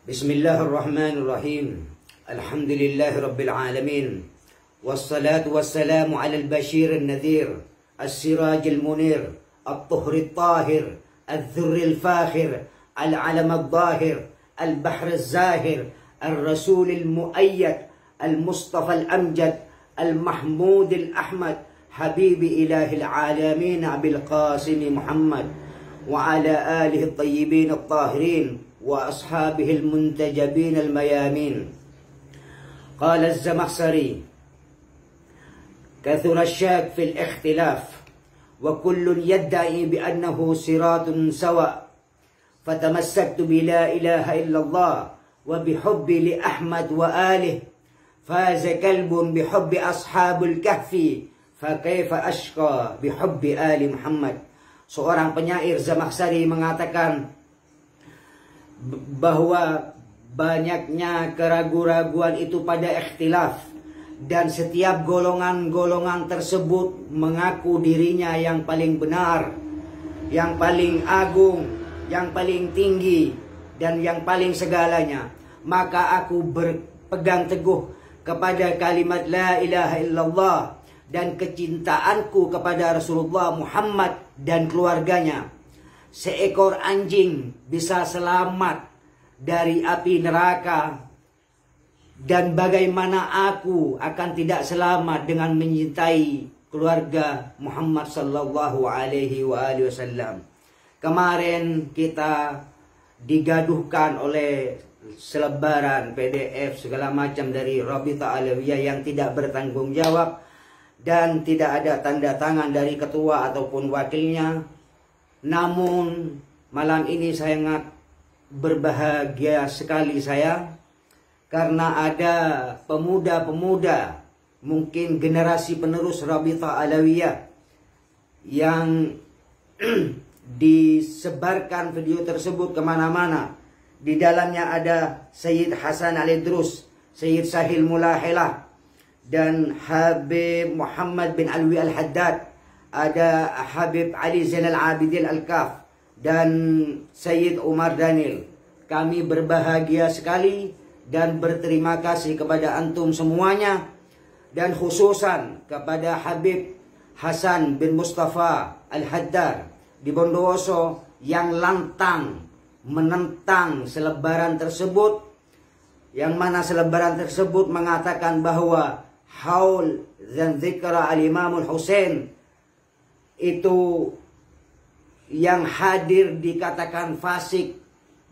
Bismillahirrahmanirrahim. Alhamdulillahi Rabbil Alamin. Wassalatu wassalamu ala al-bashir al-nadhir, al-siraj al-munir, al-tuhri al-tahir, al-dhurri al-fakhir, al-alam al-zahir, al-bahr al-zahir, al-rasul al-mu'ayyad, al-mustafa al-amjad, al-mahmud al-ahmad, habibi ilahi al-alamin Abil Qasim Muhammad wa ala alihi al-tayyibin al-tahirin wa ashabihi al-muntajabin al-mayamin. Qala az-Zamakhshari kathura asy-syak fil ikhtilaf wa kullun yadda'i bi annahu siratun sawa fatamassaktu bi la ilaha illallah wa bi hubbi li Ahmad wa alihi faza kalbun bi hubbi ashabul kahfi fa kaifa ashqa bi hubbi ali Muhammad. Seorang penyair Zamakhshari mengatakan bahwa banyaknya keraguan-raguan itu pada ikhtilaf, dan setiap golongan-golongan tersebut mengaku dirinya yang paling benar, yang paling agung, yang paling tinggi, dan yang paling segalanya. Maka aku berpegang teguh kepada kalimat la ilaha illallah dan kecintaanku kepada Rasulullah Muhammad dan keluarganya. Seekor anjing bisa selamat dari api neraka, dan bagaimana aku akan tidak selamat dengan mencintai keluarga Muhammad sallallahu alaihi wasallam. Kemarin kita digaduhkan oleh selebaran PDF segala macam dari Rabita Alawiyah yang tidak bertanggung jawab dan tidak ada tanda tangan dari ketua ataupun wakilnya. Namun malam ini sangat berbahagia sekali saya, karena ada pemuda-pemuda, mungkin generasi penerus Rabita Alawiyah, yang disebarkan video tersebut kemana-mana. Di dalamnya ada Sayyid Hasan Al-Idrus, Sayyid Sahil Mulahilah, dan Habib Muhammad bin Alwi Al-Haddad, ada Habib Ali Zainal Abidin Al-Kaf, dan Sayyid Umar Daniel. Kami berbahagia sekali dan berterima kasih kepada antum semuanya, dan khususan kepada Habib Hasan bin Mustafa Al-Haddad di Bondowoso yang lantang menentang selebaran tersebut, yang mana selebaran tersebut mengatakan bahwa haul dan zikra al-Imamul Husain itu yang hadir dikatakan fasik,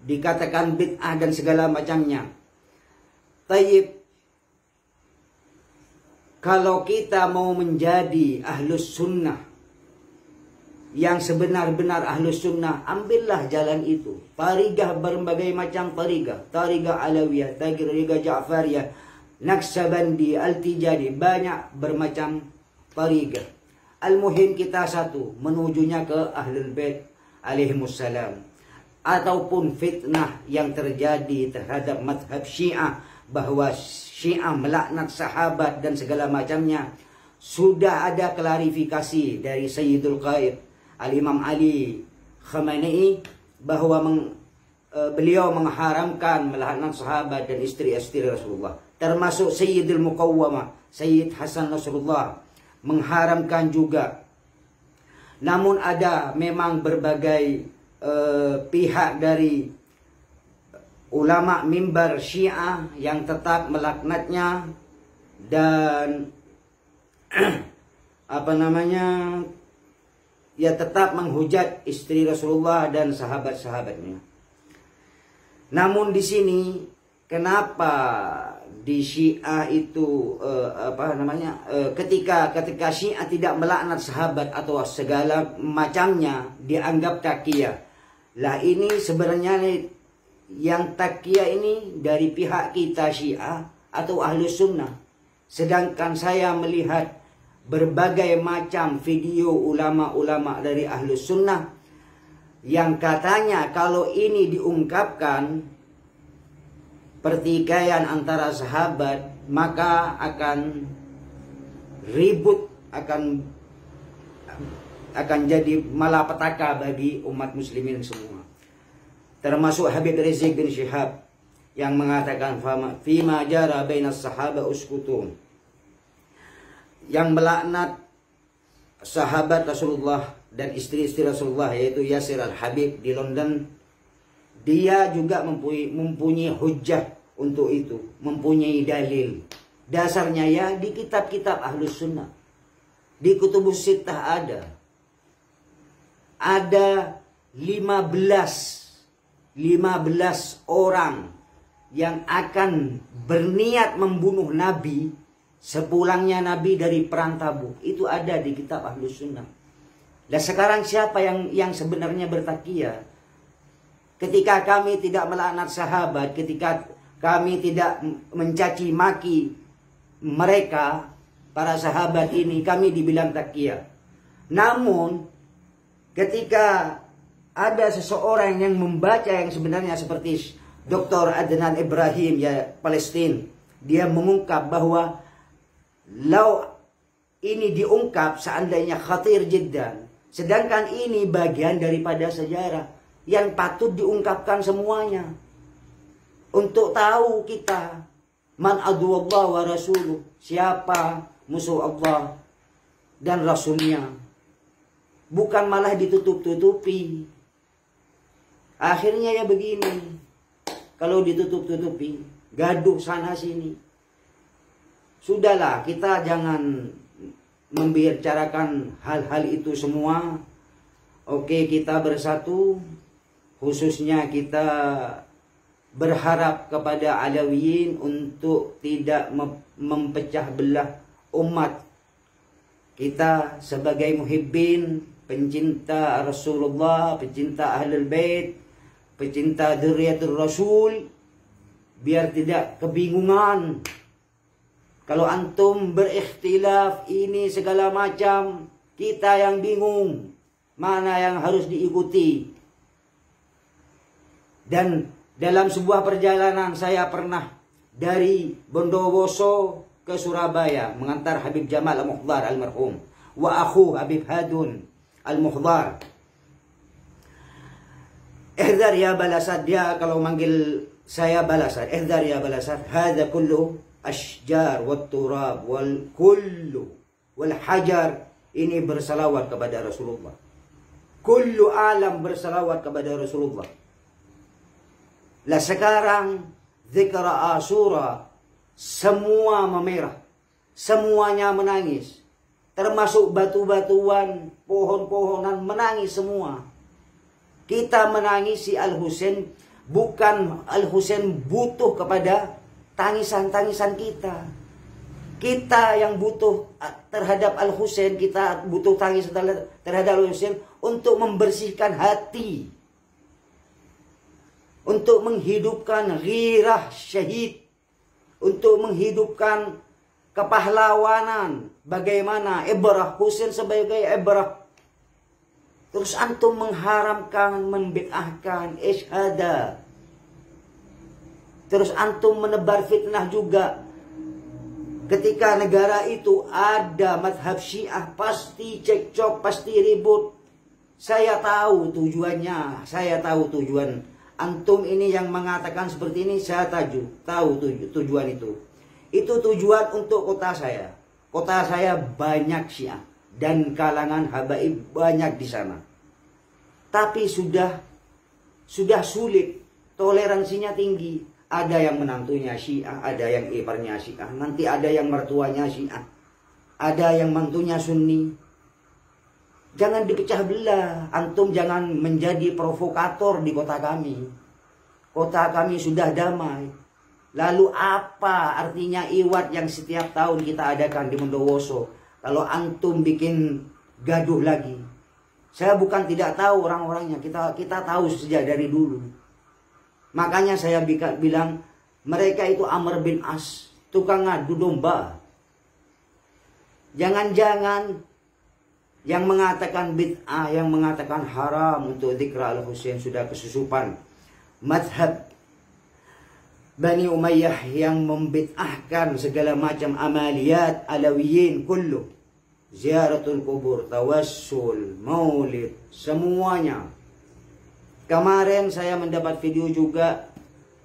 dikatakan bid'ah dan segala macamnya. Tayyib, kalau kita mau menjadi ahlus sunnah yang sebenar-benar ahlus sunnah, ambillah jalan itu. Tarigah berbagai macam tarigah, tarigah Alawiyah, tarigah Ja'fariyah, Naqsabandi, Al-Tijani, banyak bermacam tarigah. Al-muhim kita satu, menujunya ke Ahlul Bait alaihimussalam. Ataupun fitnah yang terjadi terhadap madhab Syiah, bahwa Syiah melaknat sahabat dan segala macamnya, sudah ada klarifikasi dari Sayyidul Qaid Al-Imam Ali Khamenei, bahwa beliau mengharamkan melaknat sahabat dan istri-istri Rasulullah, termasuk Sayyidul Muqawwamah, Sayyid Hasan Nasrullah, mengharamkan juga. Namun ada memang berbagai pihak dari ulama mimbar Syiah yang tetap melaknatnya dan ya tetap menghujat istri Rasulullah dan sahabat-sahabatnya. Namun di sini kenapa di Syiah itu ketika Syiah tidak melaknat sahabat atau segala macamnya dianggap taqiyah. Lah ini sebenarnya yang taqiyah ini dari pihak kita Syiah atau Ahlus Sunnah. Sedangkan saya melihat berbagai macam video ulama-ulama dari Ahlus Sunnah yang katanya kalau ini diungkapkan pertikaian antara sahabat, maka akan ribut, akan jadi malapetaka bagi umat muslimin semua. Termasuk Habib Rizik bin Syihab yang mengatakan fima jara bainas sahaba uskutu, yang melaknat sahabat Rasulullah dan istri-istri Rasulullah, yaitu Yasir al-Habib di London. Dia juga mempunyai hujjah untuk itu, mempunyai dalil. Dasarnya ya di kitab-kitab Ahlus Sunnah, di Kutubus Sittah ada 15 orang yang akan berniat membunuh Nabi sepulangnya Nabi dari perang Tabuk. Itu ada di kitab Ahlus Sunnah. Dan sekarang siapa yang sebenarnya bertakiyah? Ketika kami tidak melaknat sahabat, ketika kami tidak mencaci maki mereka, para sahabat ini, kami dibilang takiyah. Namun ketika ada seseorang yang membaca yang sebenarnya seperti Dr. Adnan Ibrahim, ya Palestina, dia mengungkap bahwa lau ini diungkap seandainya khatir jiddan, sedangkan ini bagian daripada sejarah yang patut diungkapkan semuanya untuk tahu kita man aduwallah wa rasuluh, siapa musuh Allah dan Rasulnya, bukan malah ditutup-tutupi. Akhirnya ya begini, kalau ditutup-tutupi, gaduh sana sini. Sudahlah, kita jangan membicarakan hal-hal itu semua. Oke, kita bersatu. Khususnya kita berharap kepada Alawiyin untuk tidak mempecah belah umat. Kita sebagai muhibbin, pencinta Rasulullah, pencinta Ahlul Bait, pencinta Dzurriyyatul Rasul, biar tidak kebingungan. Kalau antum berikhtilaf ini segala macam, kita yang bingung mana yang harus diikuti. Dan dalam sebuah perjalanan saya pernah dari Bondowoso ke Surabaya mengantar Habib Jamal Al-Mukhdar almarhum wa akhu Habib Hadun Al-Mukhdar. Ihdar ya balasad, dia kalau manggil saya balasad. Ihdar ya balasad, hadza kullu ashjar wat turab wal kullu wal hajar, ini bersalawat kepada Rasulullah. Kullu alam bersalawat kepada Rasulullah. Lah sekarang zikra Asyura semua memerah, semuanya menangis, termasuk batu-batuan, pohon-pohonan menangis semua. Kita menangisi Al-Husain, bukan Al-Husain butuh kepada tangisan-tangisan kita. Kita yang butuh terhadap Al-Husain, kita butuh tangis terhadap Al-Husain untuk membersihkan hati, untuk menghidupkan ghirah syahid, untuk menghidupkan kepahlawanan. Bagaimana ibrah Husain sebagai ibrah. Terus antum mengharamkan, membid'ahkan isyhada. Terus antum menebar fitnah juga. Ketika negara itu ada madhab Syiah, pasti cekcok, pasti ribut. Saya tahu tujuannya, saya tahu tujuan. Antum ini yang mengatakan seperti ini, saya tahu tujuan itu. Itu tujuan untuk kota saya. Kota saya banyak Syiah dan kalangan habaib banyak di sana. Tapi sudah sulit, toleransinya tinggi. Ada yang menantunya Syiah, ada yang iparnya Syiah, nanti ada yang mertuanya Syiah, ada yang mantunya Sunni. Jangan dipecah belah. Antum jangan menjadi provokator di kota kami. Kota kami sudah damai. Lalu apa artinya iwat yang setiap tahun kita adakan di Bondowoso kalau antum bikin gaduh lagi? Saya bukan tidak tahu orang-orangnya, kita tahu sejak dari dulu. Makanya saya bilang mereka itu Amr bin As, tukang adu domba. Jangan-jangan yang mengatakan bid'ah, yang mengatakan haram untuk dzikra Al-Husain sudah kesusupan. Madhab Bani Umayyah yang membid'ahkan segala macam amaliyat Alawiyin kullu. Ziaratul kubur, tawassul, maulid, semuanya. Kemarin saya mendapat video juga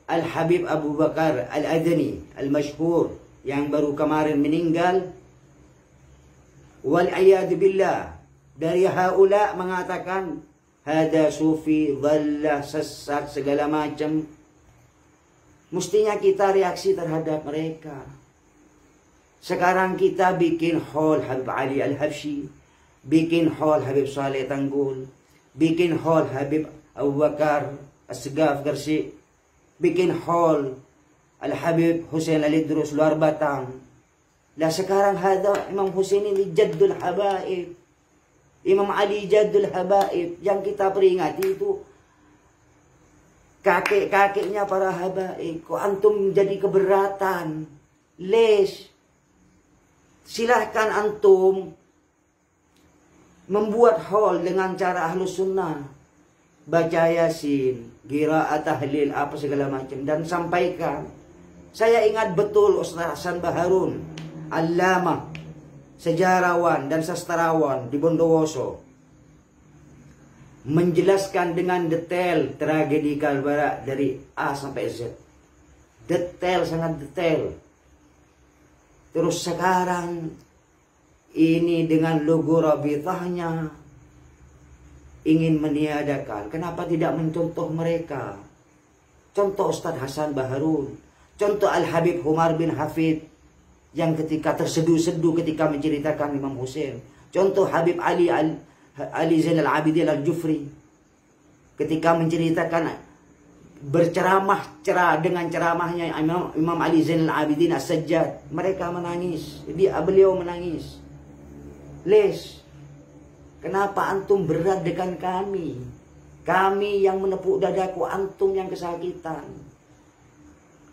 Al-Habib Abu Bakar Al-Adani al-masyhur yang baru kemarin meninggal, wal-iyad billah, dari haula mengatakan hada sufi, dhallah, sesat, segala macam. Mestinya kita reaksi terhadap mereka. Sekarang kita bikin hall Habib Ali Al-Habsyi, bikin hall Habib Saleh Tanggul, bikin hall Habib Abu Bakar As-Segaf Gresik, bikin hall Al-Habib Husain Al-Idrus luar Batang. Lah sekarang hada Imam Husain ini Jaddul Habaib, Imam Ali Jaddul Habaib. Yang kita peringati itu kakek-kakeknya para habaib. Kok antum jadi keberatan? Les, silahkan antum membuat hall dengan cara ahlus sunnah, baca yasin, qiraat, tahlil, apa segala macam, dan sampaikan. Saya ingat betul Ustaz Hasan Baharun, allamah, sejarawan dan sastrawan di Bondowoso, menjelaskan dengan detail tragedi Kalbara dari A sampai Z. Detail, sangat detail. Terus sekarang ini dengan logo Rabithahnya ingin meniadakan. Kenapa tidak mencontoh mereka? Contoh Ustaz Hasan Baharun, contoh Al-Habib Umar bin Hafid yang ketika terseduh-seduh ketika menceritakan Imam Husain. Contoh Habib Ali Zainal Abidin Al-Jufri ketika menceritakan, berceramah dengan ceramahnya Imam Ali Zainal Abidin As-Sajjad. Mereka menangis, beliau menangis. Les, kenapa antum berat dengan kami? Kami yang menepuk dadaku, antum yang kesakitan.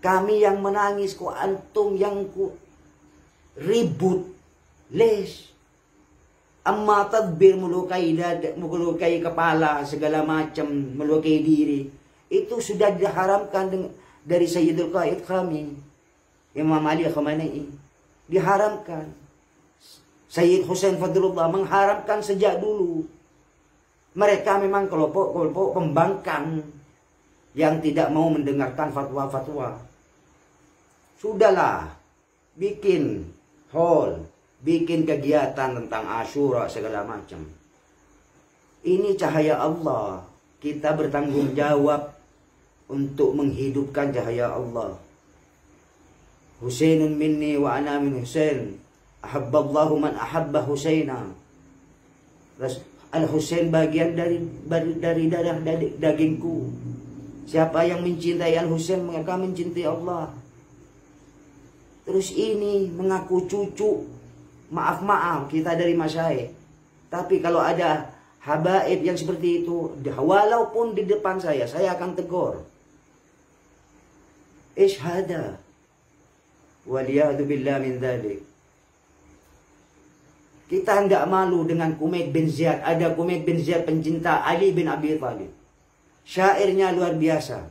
Kami yang menangis, kok antum yang ribut. Les, amma tadbir, melukai kepala, segala macam, melukai diri, itu sudah diharamkan dari Sayyidul Qaid kami, Imam Ali Khamenei. Diharamkan. Sayyid Husain Fadlullah mengharamkan sejak dulu. Mereka memang kelompok pembangkang yang tidak mau mendengarkan fatwa-fatwa. Sudahlah, bikin hall, bikin kegiatan tentang Asyura segala macam. Ini cahaya Allah. Kita bertanggung jawab untuk menghidupkan cahaya Allah. Husainun minni wa ana min Husain. Ahabballahu man ahabba Husaina. Al-Husain bagian dari darah dagingku. Siapa yang mencintai Al-Husain maka mencintai Allah. Terus ini mengaku cucu. Maaf kita dari masyayikh. Tapi kalau ada habaib yang seperti itu, walaupun di depan saya akan tegur. Ishhada. Waliyadu billah min dhalik. Kita tidak malu dengan Kumaid bin Ziyad. Ada Kumaid bin Ziyad pencinta Ali bin Abi Thalib. Syairnya luar biasa.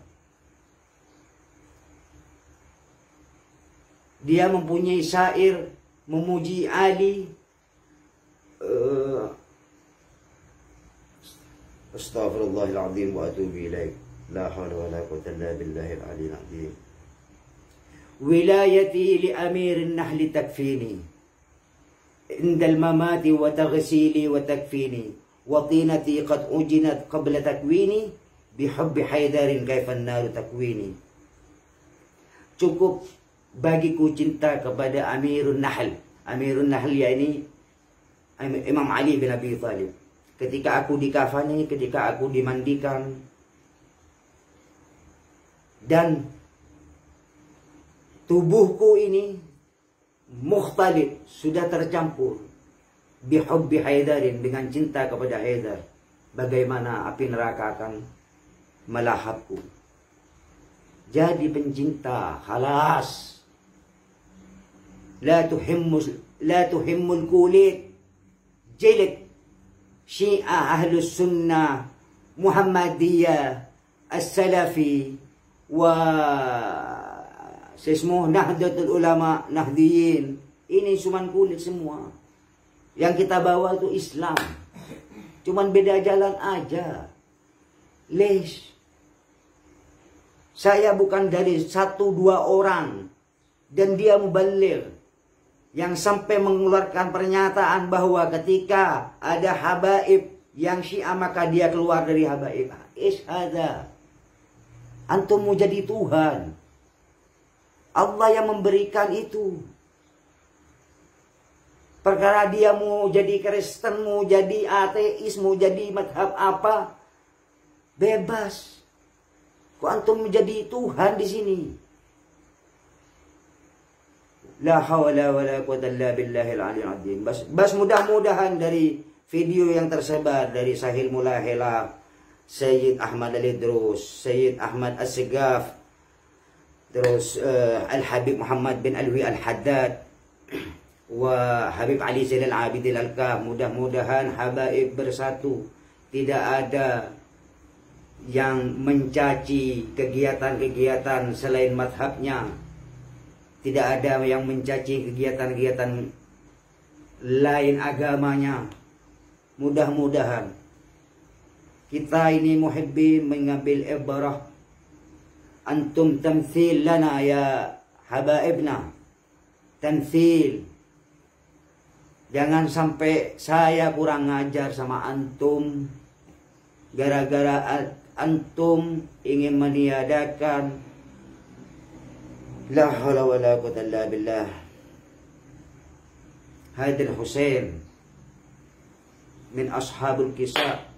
Dia mempunyai syair memuji Ali. Astaghfirullahaladzim wa atubu ilaih. La hawla wa la quwwata illa billahil aliyyil azim. Wilayati li amirin nahli takfini. Indal mamati wa taghsili wa takfini. Wa tinati qad ujinat qabla takwini. Bihubbi haidarin kaifan naru takwini. Cukup bagiku cinta kepada Amirun Nahl. Amirun Nahl yakni Imam Ali bin Abi Thalib. Ketika aku dikafani, ketika aku dimandikan, dan tubuhku ini mukhtalif, sudah tercampur bihubbi haidarin, dengan cinta kepada Haidar, bagaimana api neraka akan melahapku. Jadi pencinta, khalas. La tuhimmul kulit. Jilid Syiah Ahlus Sunnah Muhammadiyah As-Salafi wa Nahdlatul Ulama Nahdiyin. Ini cuman kulit semua. Yang kita bawa itu Islam. Cuman beda jalan aja. Les. Saya bukan dari 1-2 orang. Dan dia mubaligh yang sampai mengeluarkan pernyataan bahwa ketika ada habaib yang Syiah maka dia keluar dari habaib. Ishada. Antum mau jadi Tuhan. Allah yang memberikan itu. Perkara dia mau jadi Kristen, mau jadi ateis, mau jadi madhab apa, bebas. Kok antum menjadi Tuhan di sini? La hawla wa la quwwata illa billahil aliyyil azim. Bas mudah-mudahan dari video yang tersebar dari Sahil Mulahela, Sayyid Ahmad Al-Idrus, Sayyid Ahmad As-Segaf, terus Al-Habib Muhammad bin Alwi Al-Haddad, wa Habib Ali Zainal Abidin Al-Kaf. Mudah-mudahan habaib bersatu. Tidak ada yang mencaci kegiatan-kegiatan selain madhabnya. Tidak ada yang mencaci kegiatan-kegiatan lain agamanya. Mudah-mudahan kita ini muhibbin mengambil ibrah. Antum tamthil lana ya habaibna. Tamthil. Jangan sampai saya kurang ngajar sama antum gara-gara antum ingin meniadakan la haula wala quwwata illa billah Hadil Husain min ashabul kisah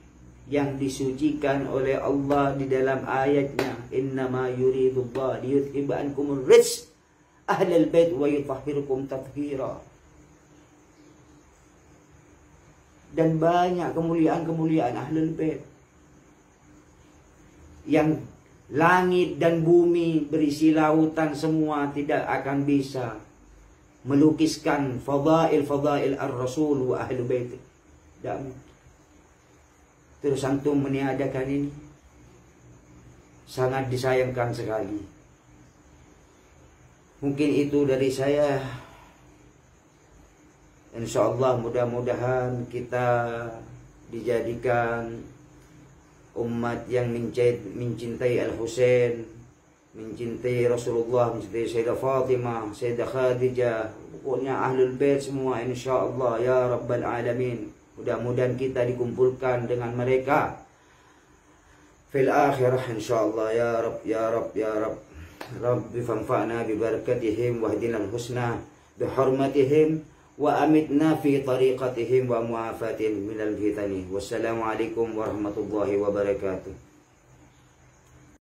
yang disucikan oleh Allah di dalam ayatnya, innama yuridullah liyuthiba ankumur rijs ahlal bait wa yutahhirukum tathhira. Dan banyak kemuliaan-kemuliaan ahlul bait yang langit dan bumi berisi lautan semua tidak akan bisa melukiskan fadail ar-rasul wa ahlul bait. Terus antum meniadakan ini sangat disayangkan sekali. Mungkin itu dari saya. Insyaallah mudah-mudahan kita dijadikan umat yang mencintai Al-Husain, mencintai Rasulullah, mencintai Sayyidah Fatimah, Sayyidah Khadijah, pokoknya ahlul bait semua insyaallah ya rabbal alamin. Mudah-mudahan kita dikumpulkan dengan mereka fil akhirah insyaallah ya Rabb ya Rabb ya Rabb. Rabbi fanfa'na bi barakatihim wahdinal husna bi hurmatihim wa amitna fi tariqatihim wa mu'afatihim minal fitani. Wassalamu alaikum warahmatullahi wabarakatuh.